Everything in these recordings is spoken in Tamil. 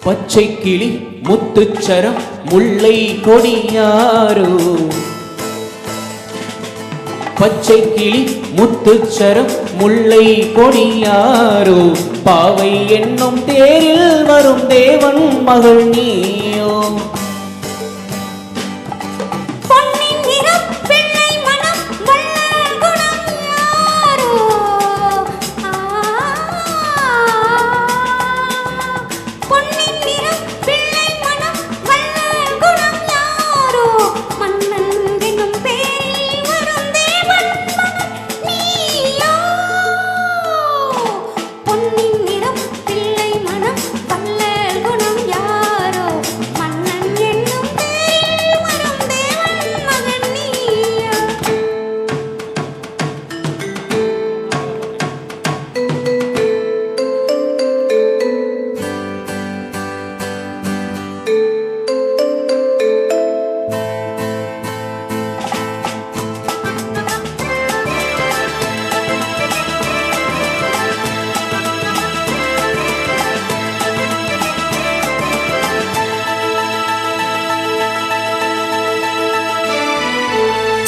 பச்சை கிளி முத்துச்சரம் முல்லை கொடியாரோ பச்சை கிளி முத்துச்சரம் முல்லை கொடியாரோ பாவை என்னும் தேரில் வரும் தேவன் மகள் நீயோ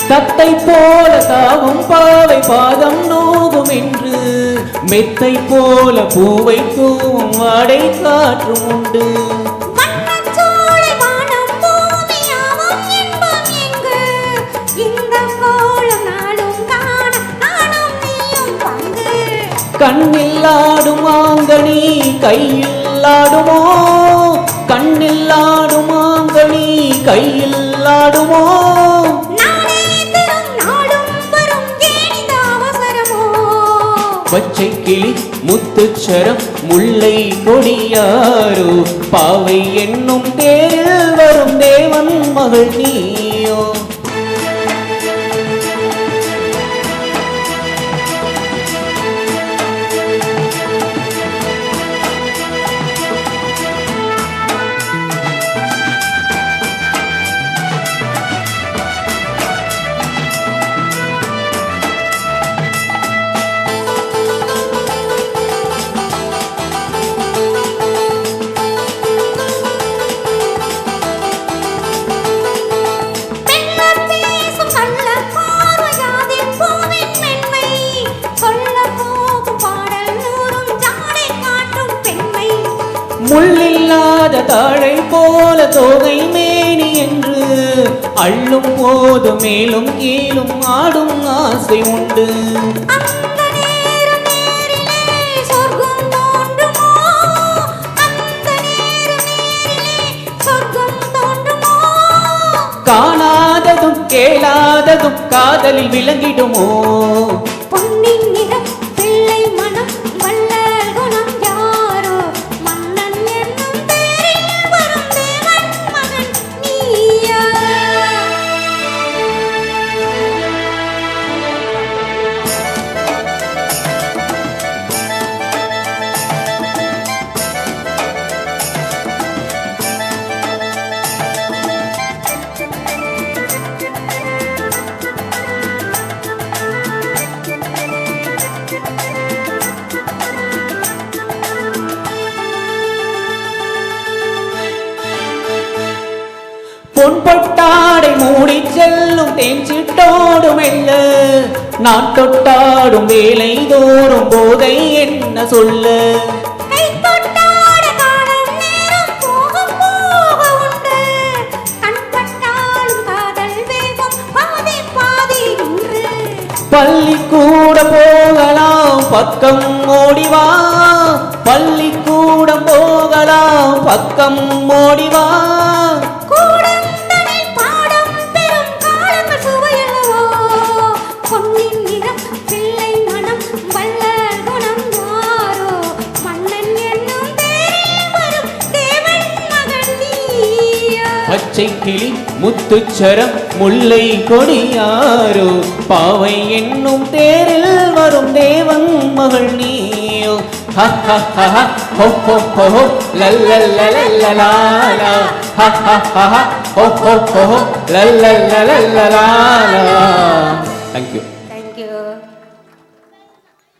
தத்தை போல தாவும் பாவை பாதம் நோகும் என்று மெத்தை போல பூவை தூவும் வாடை காற்றும் உண்டு கண்ணில் ஆடும் ஆங்கனி கையில் ஆடுமோ கண்ணில் ஆடும் ஆங்கனி கையில் ஆடுமோ பச்சை கிளி முத்துச்சரம் முல்லை கொடியாரோ பாவை என்னும் தேரில் வரும் தேவன் மகள் நீயோ முள்ளில்லாத தாழை போல தோகை மேனி என்று அள்ளும் போது மேலும் கீழும் ஆடும் ஆசை உண்டு காணாததும் கேளாததும் காதலில் விளங்கிடுமோ பொன்பொட்டாடை மூடி செல்லும் தேஞ்சிட்டோடு மெல்ல நான் தொட்டாடும் வேலை தோறும் போதை என்ன சொல்ல பள்ளிக்கூட போகலாம் பக்கம் ஓடிவா பள்ளிக்கூடம் போகலாம் பக்கம் ஓடிவா பச்சை கிளி முத்துச்சரம் முல்லை கொடியாரோ பாவை என்னும் தேரில் வரும் தேவன் மகள் நீயோ ஹ ஹ ஹ ஹ ஹோ ஹோ ஹோ ஹோ லல்லல்லலல்லலா ஹ ஹ ஹ ஹ ஹோ ஹோ ஹோ லல்லல்லலல்லலா. Thank you.